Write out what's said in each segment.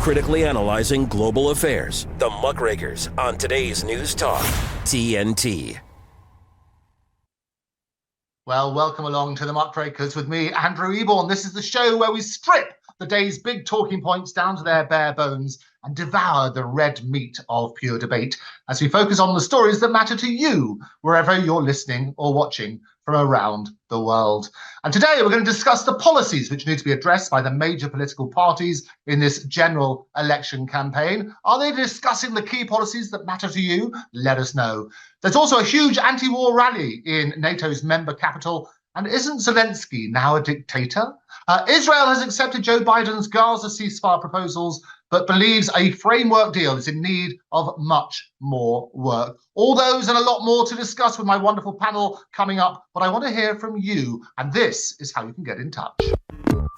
critically analyzing global affairs. The Muckrakers on today's News Talk, TNT. Well, welcome along to the Muckrakers with me, Andrew Eborn. This is the show where we strip the day's big talking points down to their bare bones and devour the red meat of pure debate as we focus on the stories that matter to you, wherever you're listening or watching from around the world. And today we're going to discuss the policies which need to be addressed by the major political parties in this general election campaign. Are they discussing the key policies that matter to you? Let us know. There's also a huge anti-war rally in NATO's member capital. And isn't Zelensky now a dictator? Israel has accepted Joe Biden's Gaza ceasefire proposals, but believes a framework deal is in need of much more work. All those and a lot more to discuss with my wonderful panel coming up, but I want to hear from you, and this is how you can get in touch.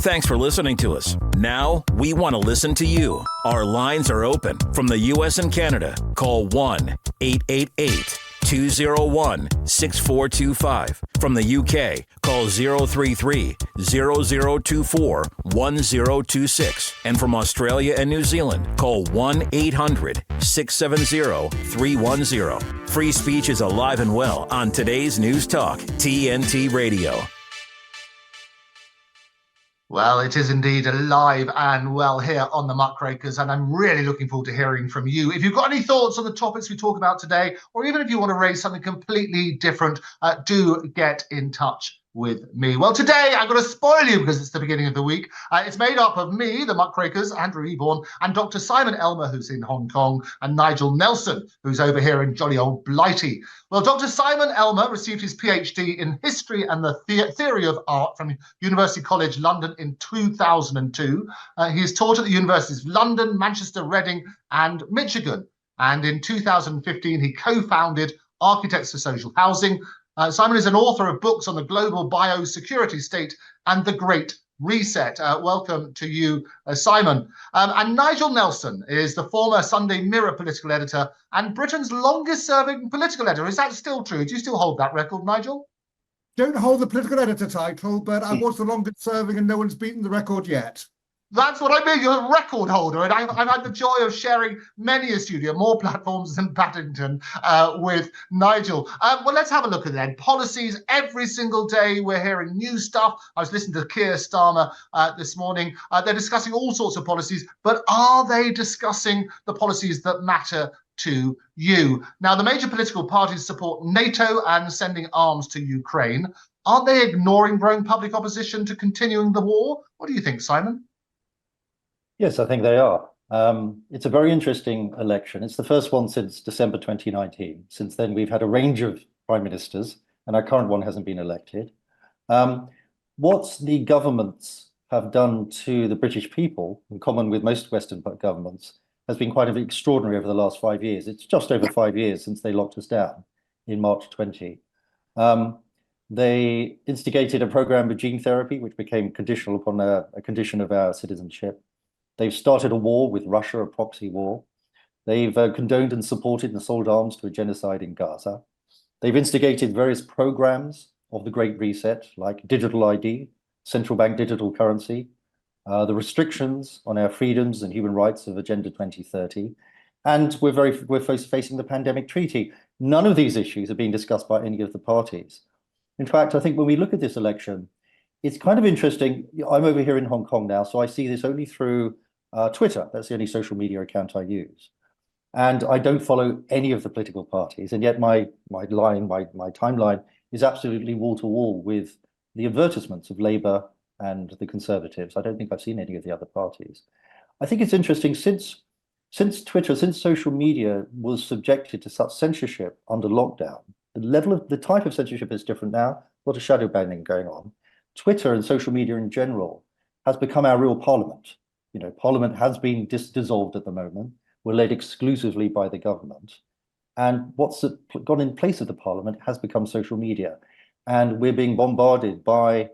Thanks for listening to us. Now we want to listen to you. Our lines are open from the U.S. and Canada. Call 1-888-201-6425. From the UK, call 033-0024-1026. And from Australia and New Zealand, call 1-800-670-310. Free speech is alive and well on today's News Talk, TNT Radio. Well, it is indeed alive and well here on the Muckrakers, and I'm really looking forward to hearing from you. If you've got any thoughts on the topics we talk about today, or even if you want to raise something completely different, do get in touch with me. Well, today I'm going to spoil you because it's the beginning of the week. It's made up of me, the Muckrakers, Andrew Eborn, and Dr. Simon Elmer, who's in Hong Kong, and Nigel Nelson, who's over here in jolly old Blighty. Well, Dr. Simon Elmer received his PhD in History and the Theory of Art from University College London in 2002. He is taught at the Universities of London, Manchester, Reading, and Michigan. And in 2015, he co-founded Architects for Social Housing. Simon is an author of books on the global biosecurity state and the Great Reset. Welcome to you, Simon. And Nigel Nelson is the former Sunday Mirror political editor and Britain's longest-serving political editor. Is that still true? Do you still hold that record, Nigel? Don't hold the political editor title, but I was the longest-serving and no one's beaten the record yet. That's what I mean. You're a record holder, and I've had the joy of sharing many a studio, more platforms than Paddington, with Nigel. Well, let's have a look at them. Policies every single day. We're hearing new stuff. I was listening to Keir Starmer this morning. They're discussing all sorts of policies, but are they discussing the policies that matter to you? Now, the major political parties support NATO and sending arms to Ukraine. Aren't they ignoring growing public opposition to continuing the war? What do you think, Simon? Yes, I think they are. It's a very interesting election. It's the first one since December 2019. Since then, we've had a range of prime ministers, and our current one hasn't been elected. What the governments have done to the British people, in common with most Western governments, has been quite extraordinary over the last 5 years. It's just over 5 years since they locked us down in March 20. They instigated a program of gene therapy, which became conditional upon a condition of our citizenship. They've started a war with Russia, a proxy war. They've condoned and supported and sold arms to a genocide in Gaza. They've instigated various programs of the Great Reset, like digital ID, central bank digital currency, the restrictions on our freedoms and human rights of Agenda 2030. And we're facing the pandemic treaty. None of these issues are being discussed by any of the parties. In fact, I think when we look at this election, it's kind of interesting. I'm over here in Hong Kong now, so I see this only through Twitter. That's the only social media account I use. And I don't follow any of the political parties. And yet my timeline is absolutely wall to wall with the advertisements of Labour and the Conservatives. I don't think I've seen any of the other parties. I think it's interesting since Twitter, since social media was subjected to such censorship under lockdown, the type of censorship is different now. A lot of shadow banning going on. Twitter and social media in general has become our real parliament. You know, parliament has been dissolved at the moment. We're led exclusively by the government. And what's gone in place of the parliament has become social media. And we're being bombarded by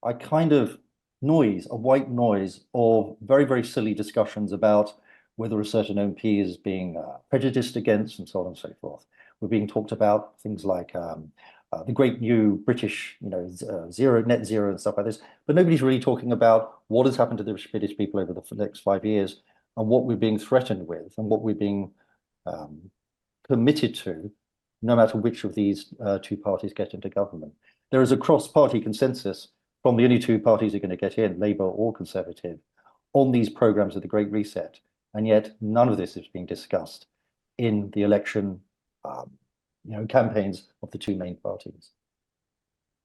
a kind of noise, a white noise of very, very silly discussions about whether a certain MP is being prejudiced against and so on and so forth. We're being talked about things like the great new British, net zero and stuff like this. But nobody's really talking about what has happened to the British people over the next 5 years and what we're being threatened with and what we're being committed to, no matter which of these two parties get into government. There is a cross-party consensus from the only two parties who are going to get in, Labour or Conservative, on these programs of the Great Reset, and yet none of this is being discussed in the election campaigns of the two main parties.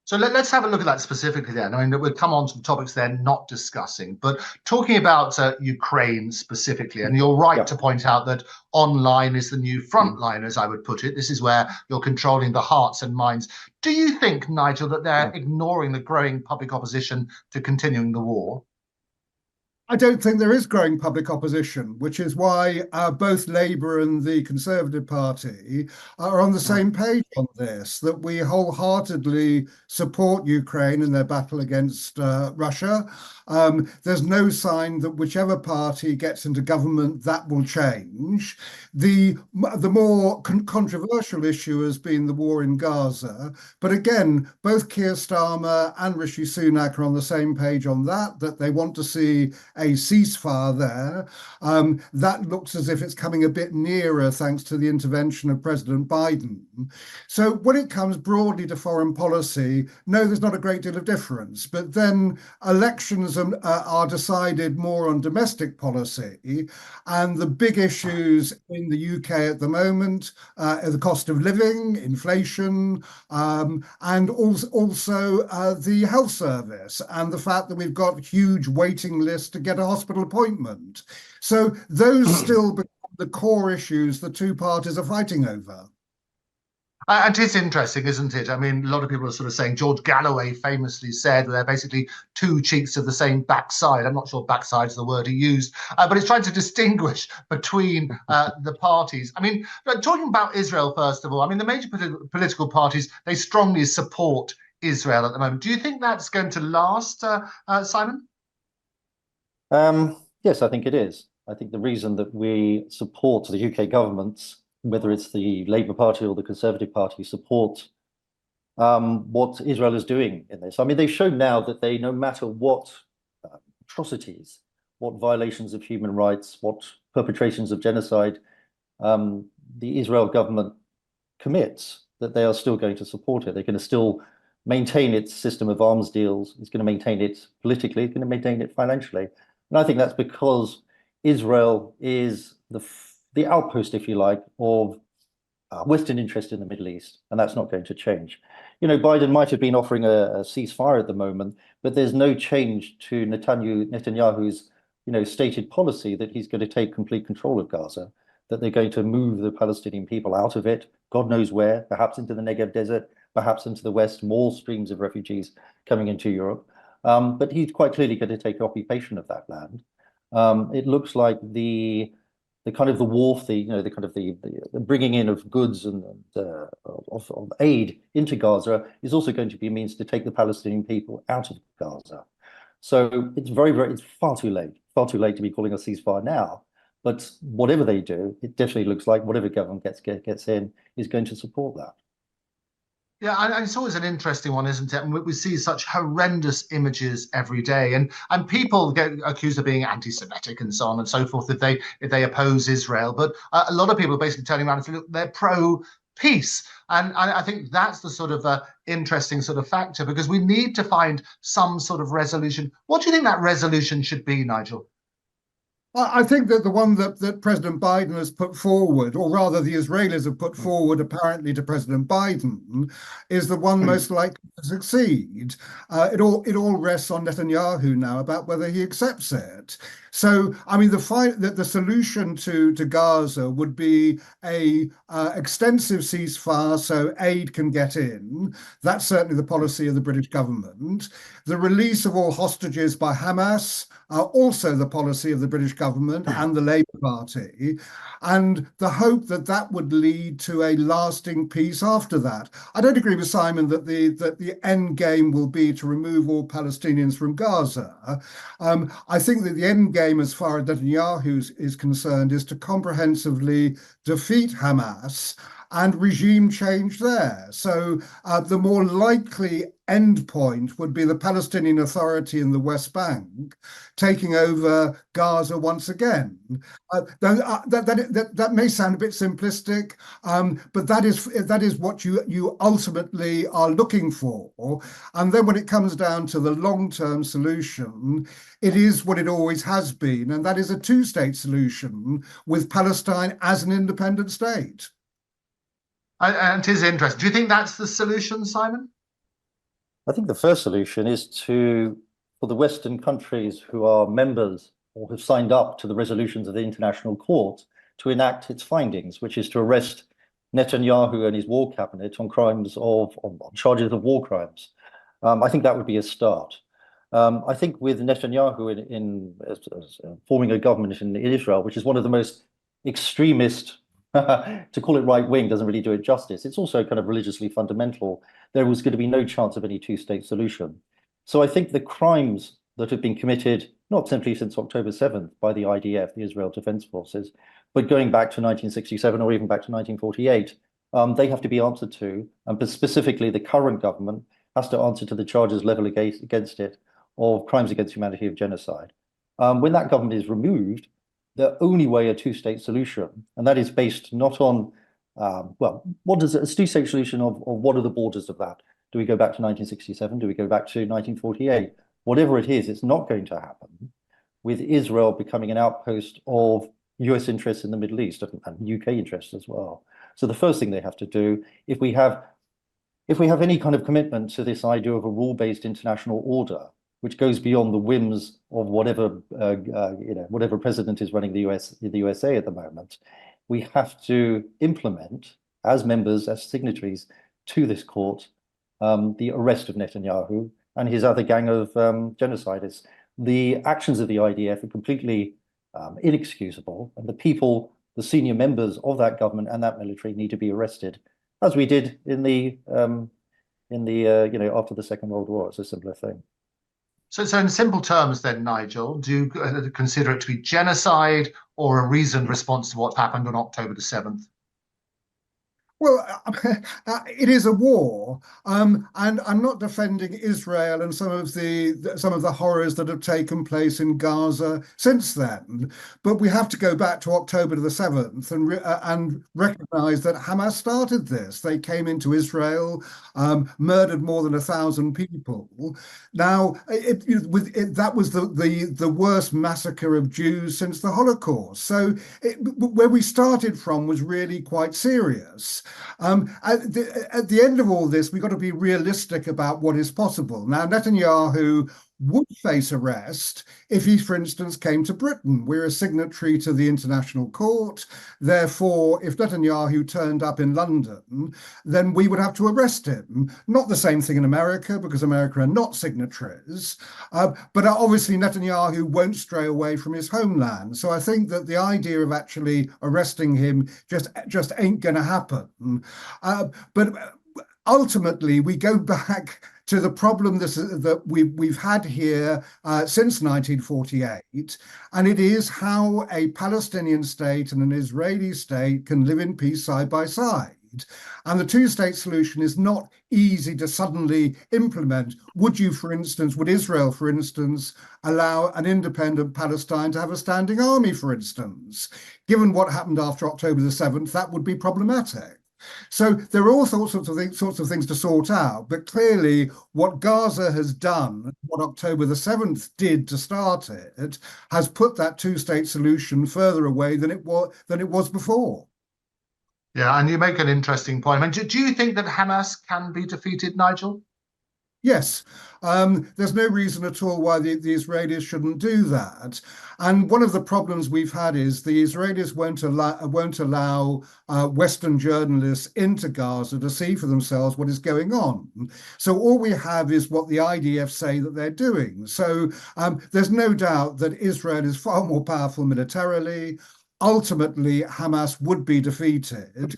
So let's have a look at that specifically then. I mean, we'll come on to the topics they're not discussing, but talking about Ukraine specifically, and you're right to point out that online is the new front line, as I would put it. This is where you're controlling the hearts and minds. Do you think, Nigel, that they're ignoring the growing public opposition to continuing the war? I don't think there is growing public opposition, which is why both Labour and the Conservative Party are on the same page on this, that we wholeheartedly support Ukraine in their battle against Russia. There's no sign that whichever party gets into government, that will change. The more controversial issue has been the war in Gaza. But again, both Keir Starmer and Rishi Sunak are on the same page on that they want to see a ceasefire there. That looks as if it's coming a bit nearer thanks to the intervention of President Biden. So when it comes broadly to foreign policy, no, there's not a great deal of difference. But then elections are decided more on domestic policy, and the big issues in the UK at the moment are the cost of living, inflation, and also the health service, and the fact that we've got huge waiting lists to get a hospital appointment. So those still become the core issues the two parties are fighting over. And it's interesting, isn't it? I mean, a lot of people are sort of saying George Galloway famously said they're basically two cheeks of the same backside. I'm not sure backside's the word he used, but it's trying to distinguish between the parties. I mean, talking about Israel, first of all, I mean, the major political parties, they strongly support Israel at the moment. Do you think that's going to last, Simon? Yes, I think it is. I think the reason that we support the UK governments, whether it's the Labour Party or the Conservative Party, support what Israel is doing in this. I mean, they've shown now that they, no matter what atrocities, what violations of human rights, what perpetrations of genocide the Israel government commits, that they are still going to support it. They're going to still maintain its system of arms deals. It's going to maintain it politically. It's going to maintain it financially. And I think that's because Israel is the outpost, if you like, of Western interest in the Middle East, and that's not going to change. You know, Biden might have been offering a ceasefire at the moment, but there's no change to Netanyahu's, stated policy that he's going to take complete control of Gaza, that they're going to move the Palestinian people out of it, God knows where, perhaps into the Negev desert, perhaps into the West, more streams of refugees coming into Europe. But he's quite clearly going to take occupation of that land. It looks like the wharf, the bringing in of goods and of aid into Gaza is also going to be a means to take the Palestinian people out of Gaza. So it's it's far too late to be calling a ceasefire now. But whatever they do, it definitely looks like whatever government gets in is going to support that. Yeah, and it's always an interesting one, isn't it? And we see such horrendous images every day, and people get accused of being anti-Semitic and so on and so forth if they oppose Israel. But a lot of people are basically turning around and saying, look, they're pro-peace, and I think that's the sort of interesting sort of factor, because we need to find some sort of resolution. What do you think that resolution should be, Nigel? I think that the one that President Biden has put forward, or rather the Israelis have put forward apparently to President Biden, is the one most likely to succeed. It all rests on Netanyahu now about whether he accepts it. So, I mean, the solution to Gaza would be a extensive ceasefire so aid can get in. That's certainly the policy of the British government. The release of all hostages by Hamas are also the policy of the British government and the Labour Party, and the hope that that would lead to a lasting peace after that. I don't agree with Simon that the end game will be to remove all Palestinians from Gaza. I think that the end game, as far as Netanyahu is concerned, is to comprehensively defeat Hamas and regime change there. So the more likely end point would be the Palestinian Authority in the West Bank taking over Gaza once again. That may sound a bit simplistic, but that is what you ultimately are looking for. And then when it comes down to the long-term solution, it is what it always has been, and that is a two-state solution with Palestine as an independent state. And it is interesting. Do you think that's the solution, Simon? I think the first solution is for the Western countries who are members or have signed up to the resolutions of the International Court to enact its findings, which is to arrest Netanyahu and his war cabinet on charges of war crimes. I think that would be a start. I think with Netanyahu in forming a government in Israel, which is one of the most extremist, to call it right wing doesn't really do it justice. It's also kind of religiously fundamental. There was going to be no chance of any two-state solution. So I think the crimes that have been committed, not simply since October 7th by the IDF, the Israel Defense Forces, but going back to 1967 or even back to 1948, they have to be answered to, and specifically the current government has to answer to the charges leveled against it of crimes against humanity, of genocide. When that government is removed, the only way a two-state solution, and that is based not on, what does a two-state solution of what are the borders of that? Do we go back to 1967? Do we go back to 1948? Whatever it is, it's not going to happen with Israel becoming an outpost of US interests in the Middle East and UK interests as well. So the first thing they have to do, if we have any kind of commitment to this idea of a rule-based international order, which goes beyond the whims of whatever whatever president is running the USA at the moment, we have to implement as members, as signatories to this court, the arrest of Netanyahu and his other gang of genocidists. The actions of the IDF are completely inexcusable, and the people, the senior members of that government and that military, need to be arrested, as we did in the after the Second World War. It's a similar thing. So in simple terms then, Nigel, do you consider it to be genocide or a reasoned response to what happened on October the 7th? Well, it is a war, and I'm not defending Israel and some of the horrors that have taken place in Gaza since then. But we have to go back to October the 7th and recognise that Hamas started this. They came into Israel, murdered more than 1,000 people. Now, that was the worst massacre of Jews since the Holocaust. So where we started from was really quite serious. At the end of all this, we've got to be realistic about what is possible. Now, Netanyahu would face arrest if he, for instance, came to Britain. We're a signatory to the International Court. Therefore, if Netanyahu turned up in London, then we would have to arrest him. Not the same thing in America, because America are not signatories. But obviously, Netanyahu won't stray away from his homeland. So I think that the idea of actually arresting him just ain't going to happen. But ultimately, we go back to the problem that we've had here since 1948, and it is how a Palestinian state and an Israeli state can live in peace side by side. And the two-state solution is not easy to suddenly implement. Would Israel, for instance, allow an independent Palestine to have a standing army, for instance? Given what happened after October the 7th, that would be problematic. So there are all sorts of things to sort out, but clearly what Gaza has done, what October the 7th did to start it, has put that two-state solution further away than it was before. Yeah, and you make an interesting point. I mean, do you think that Hamas can be defeated, Nigel? Yes, there's no reason at all why the Israelis shouldn't do that. And one of the problems we've had is the Israelis won't allow Western journalists into Gaza to see for themselves what is going on. So all we have is what the IDF say that they're doing. So there's no doubt that Israel is far more powerful militarily. Ultimately, Hamas would be defeated.